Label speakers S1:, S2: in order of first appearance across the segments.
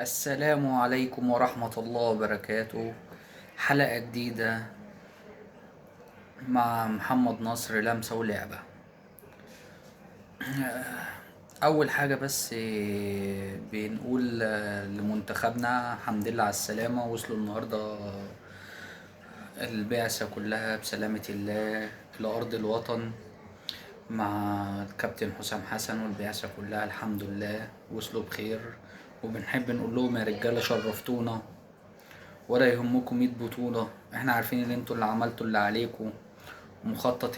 S1: السلام عليكم ورحمة الله وبركاته. حلقة جديدة مع محمد نصر، لمسة ولعبة. أول حاجة بس بنقول لمنتخبنا الحمد لله على السلامة. وصلوا النهاردة البعثة كلها بسلامة الله إلى أرض الوطن مع الكابتن حسام حسن، والبعثة كلها الحمد لله وصلوا بخير. وبنحب نقول لهم يا رجالة شرفتونا، ولا يهمكم 100 بطولة. احنا عارفين ان انتوا اللي عملتوا اللي عليكم. مخطط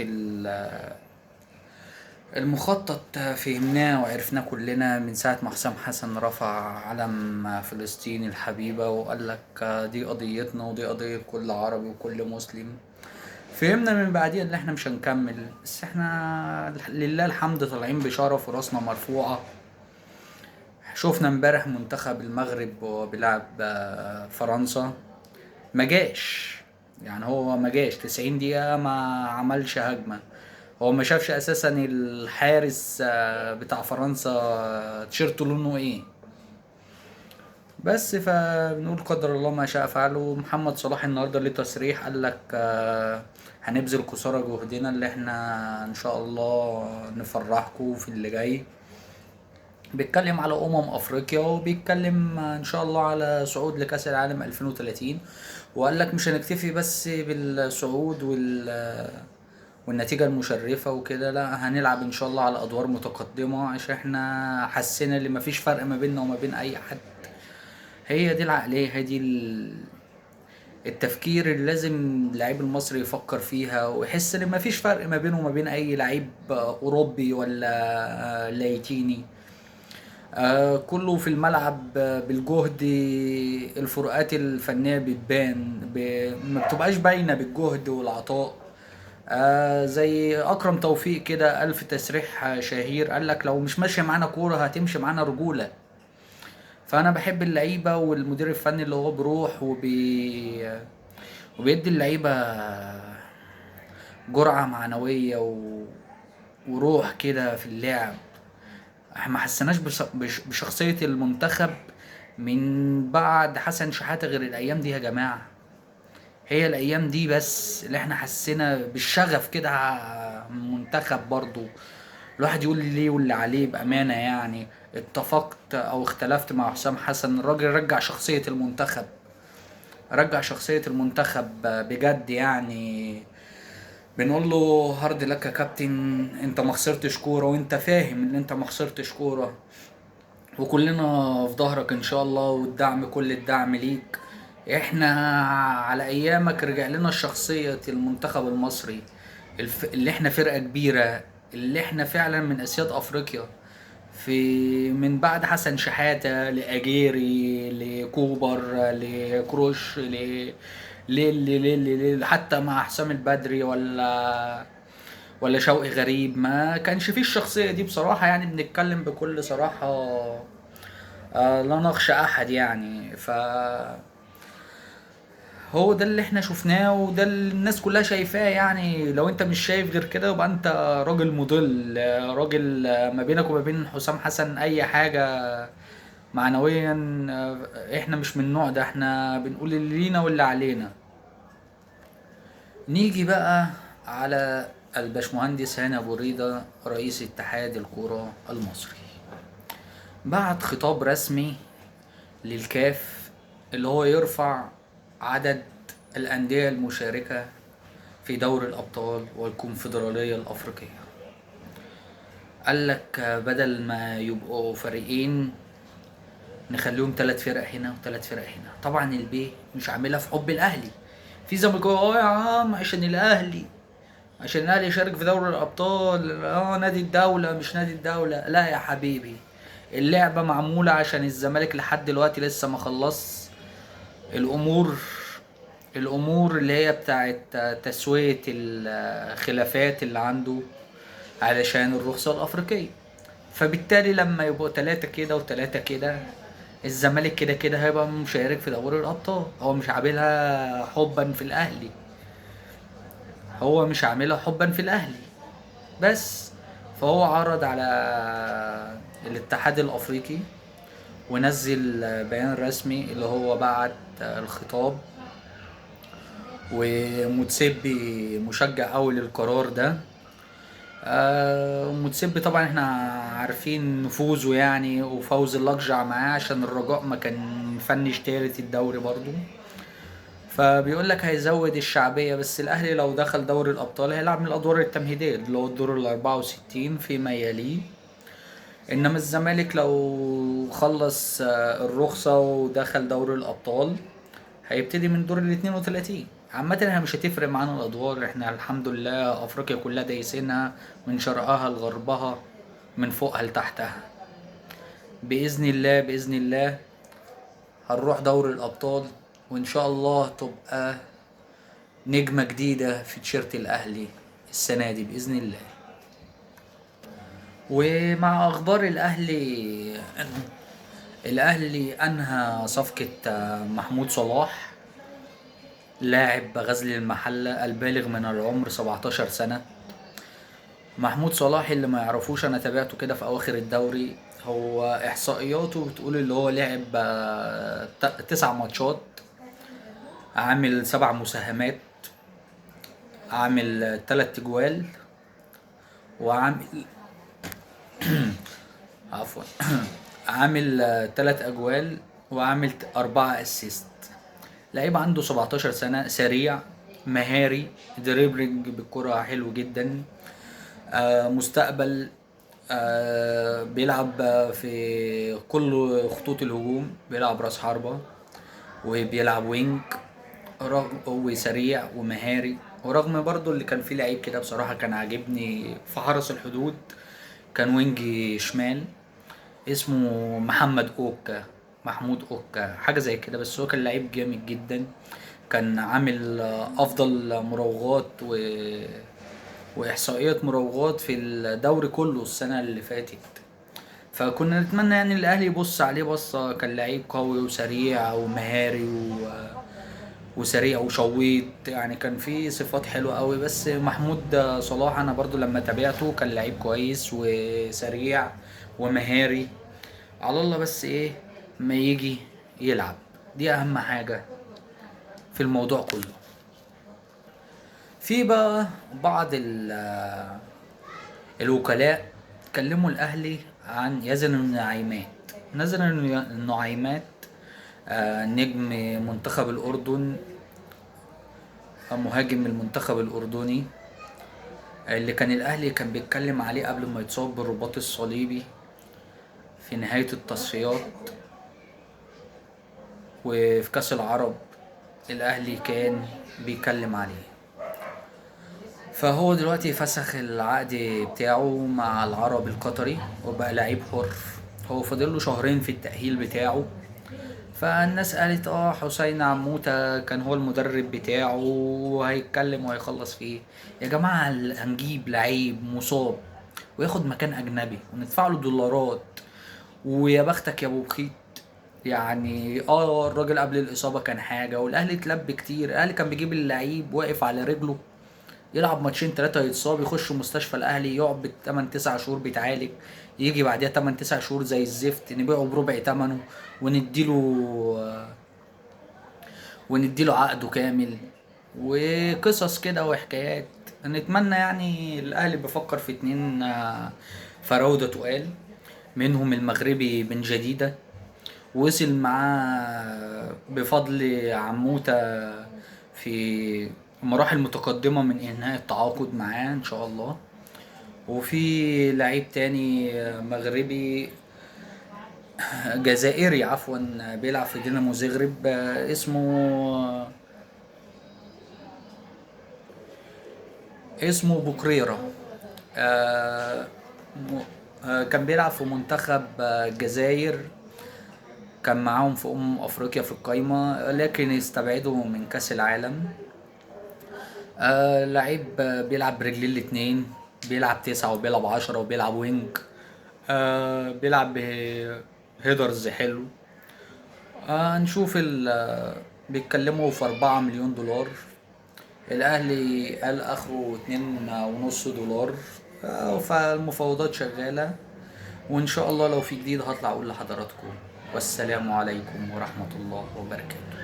S1: المخطط فهمناه وعرفناه كلنا من ساعة ما حسام حسن رفع علم فلسطين الحبيبة وقال لك دي قضيتنا ودي قضية كل عربي وكل مسلم. فهمنا من بعديها ان احنا مش هنكمل، بس احنا لله الحمد طالعين بشرف وراسنا مرفوعة. شوفنا امبارح منتخب المغرب وهو بيلعب فرنسا، ما جاش. يعني هو ما جاش 90 دقيقة ما عملش هجمة. هو ما شافش اساسا الحارس بتاع فرنسا تيشيرته لونه ايه. بس فبنقول قدر الله ما شاء فعل. ومحمد صلاح النهارده ليه تصريح قال لك هنبذل قصارى جهدنا اللي احنا ان شاء الله نفرحكم في اللي جاي. بيتكلم على افريقيا، وبيتكلم ان شاء الله على صعود لكاس العالم 2030. وقال لك مش هنكتفي بس بالصعود والنتيجة المشرفة وكده، لا هنلعب ان شاء الله على ادوار متقدمة، عشان احنا حسينا ان مفيش فرق ما بيننا وما بين اي حد. هي دي العقلية، هي دي التفكير اللي لازم اللاعب المصري يفكر فيها، ويحس ان مفيش فرق ما بينه وما بين اي لعيب اوروبي ولا لاتيني. كله في الملعب بالجهد. الفروقات الفنية بتبان ما بتبقاش باينة بالجهد والعطاء. زي أكرم توفيق كده قال في تصريح شهير، قال لك لو مش ماشية معانا كورة هتمشي معانا رجولة. فأنا بحب اللعيبة والمدير الفني اللي هو بروح وبيدي اللعيبة جرعة معنوية وروح كده في اللعب. احنا ما حسناش بشخصية المنتخب من بعد حسن شحاتة غير الأيام دي يا جماعة. هي الأيام دي بس اللي احنا حسينا بالشغف كده منتخب برضو. الواحد يقول لي ليه واللي عليه بأمانة. يعني اتفقت أو اختلفت مع حسام حسن، الراجل رجع شخصية المنتخب. رجع شخصية المنتخب بجد يعني. بنقول له هارد لك يا كابتن، انت ما خسرتش كورة، وانت فاهم ان انت ما خسرتش كورة، وكلنا في ظهرك ان شاء الله، والدعم كل الدعم ليك. احنا على ايامك رجع لنا شخصية المنتخب المصري. اللي احنا فرقة كبيرة، اللي احنا فعلا من اسياد افريقيا. من بعد حسن شحاتة لأجيري لكوبر لكروش حتى مع حسام البدري ولا شوقي غريب، ما كانش فيه الشخصية دي بصراحة. يعني بنتكلم بكل صراحة، لا نخشى احد يعني. هو ده اللي احنا شفناه، وده اللي الناس كلها شايفاه. يعني لو انت مش شايف غير كده يبقى انت راجل مضل، راجل ما بينك وما بين حسام حسن اي حاجة معنويا. احنا مش من النوع ده، احنا بنقول اللي لينا واللي علينا. نيجي بقى على الباشمهندس هاني ابو ريده رئيس اتحاد الكرة المصري. بعت خطاب رسمي للكاف اللي هو يرفع عدد الأندية المشاركة في دوري الأبطال والكونفدرالية الأفريقية. قال لك بدل ما يبقوا فريقين نخليهم 3 فرق هنا و3 فرق هنا. طبعا البي مش عاملها في حب الأهلي. في زملكاويه يا عم عشان الأهلي، عشان الأهلي يشارك في دوري الأبطال، نادي الدولة مش نادي الدولة. لا يا حبيبي، اللعبة معمولة عشان الزمالك لحد دلوقتي لسه ما خلص الامور الامور اللي هي بتاعت تسوية الخلافات اللي عنده علشان الرخصة الافريقية. فبالتالي لما يبقوا 3 كده و3 كده، الزمالك كده كده هيبقى مشارك في دوري الابطال. هو مش عاملها حبا في الاهلي، هو مش عاملها حبا في الاهلي بس. فهو عرض على الاتحاد الافريقي ونزل بيان رسمي اللي هو بعت الخطاب. وموتسيبي مشجع قوي للقرار ده. موتسيبي طبعا احنا عارفين نفوذه يعني، وفوز الأقجع معاه عشان الرجاء ما كان مفنش تالت الدوري برضو. فبيقول لك هيزود الشعبية، بس الأهلي لو دخل دوري الأبطال هيلعب من الأدوار التمهيدية اللي هو الدور ال64 فيما يليه. إنما الزمالك لو خلص الرخصة ودخل دوري الأبطال هيبتدي من دور ال32. عامة احنا مش هتفرق معانا الأدوار، احنا الحمد لله أفريقيا كلها دايسينها من شرقها لغربها من فوقها لتحتها. بإذن الله بإذن الله هنروح دوري الأبطال، وإن شاء الله تبقى نجمة جديدة في تيشيرت الأهلي السنة دي بإذن الله. ومع أخبار الأهلي، الأهلي أنهى صفقة محمود صلاح لاعب غزل المحلة البالغ من العمر 17 سنة. محمود صلاح اللي ما يعرفوش أنا تابعته كده في أواخر الدوري، هو إحصائياته بتقول اللي هو لعب 9 ماتشات، عامل 7 مساهمات، عامل 3 جوال، وعامل عفوا عامل 3 أجوال، وعامل 4 أسيست. لعيب عنده 17 سنة، سريع، مهاري، دريبلينج بالكرة حلو جدا. مستقبل. بيلعب في كل خطوط الهجوم، بيلعب راس حربة وبيلعب وينج. هو سريع ومهاري، ورغم برضو اللي كان فيه لعيب كده بصراحة كان عاجبني في حرس الحدود، كان وينج شمال اسمه محمد اوكا، محمود اوكا حاجة زي كده، بس هو كان لعيب جامد جدا. كان عامل افضل مراوغات واحصائيات مراوغات في الدوري كله السنة اللي فاتت. فكنا نتمنى يعني الاهلي يبص عليه بصة، كان لعيب قوي وسريع ومهاري وسريع وشويط، يعني كان فيه صفات حلوة قوي. بس محمود صلاح انا برضو لما تابعته كان لعيب كويس وسريع ومهاري، على الله بس ايه ما يجي يلعب، دي اهم حاجة في الموضوع كله. في بقى بعض الوكلاء كلموا الاهلي عن يزن النعيمات. نزل النعيمات نجم منتخب الاردن، مهاجم المنتخب الاردني اللي كان الاهلي كان بيتكلم عليه قبل ما يتصاب بالرباط الصليبي في نهاية التصفيات. وفي كاس العرب الاهلي كان بيتكلم عليه. فهو دلوقتي فسخ العقد بتاعه مع العرب القطري وبقى لعيب حر. هو فاضل له شهرين في التأهيل بتاعه. فالناس قالت حسين عموتة كان هو المدرب بتاعه وهيتكلم وهيخلص فيه. يا جماعة هنجيب لعيب مصاب وياخد مكان أجنبي وندفع له دولارات، ويا بختك يا ابو بخيت. يعني الراجل قبل الإصابة كان حاجة، والأهلي اتلب كتير. الأهلي كان بيجيب اللعيب واقف على رجله، يلعب ماتشين 3 يتصاب يخش مستشفى الاهلي يقعد بالتمن 9 شهور بيتعالج، يجي بعدها 8 9 شهور زي الزفت نبيعه بربع تمنه ونديله عقده كامل. وقصص كده وحكايات. نتمنى يعني الاهلي بيفكر في 2 فراودة تقال، منهم المغربي بن جديدة، وصل معاه بفضل عموتة في مراحل متقدمة من إنهاء التعاقد معاه إن شاء الله. وفي لعيب تاني مغربي جزائري عفوا بيلعب في دينامو زغرب، اسمه بوكريرا. آه، كان بيلعب في منتخب الجزائر، كان معاهم في افريقيا في القايمة لكن استبعدوا من كاس العالم. لعيب بيلعب برجلين الاتنين، بيلعب 9 وبيلعب 10 وبيلعب وينج. بيلعب بهيدرز حلو. نشوف بيتكلموا في 4 مليون دولار. الاهلي قال اخره 2.5 دولار. فالمفاوضات شغالة، وان شاء الله لو في جديد هطلع اقول لحضراتكم. والسلام عليكم ورحمة الله وبركاته.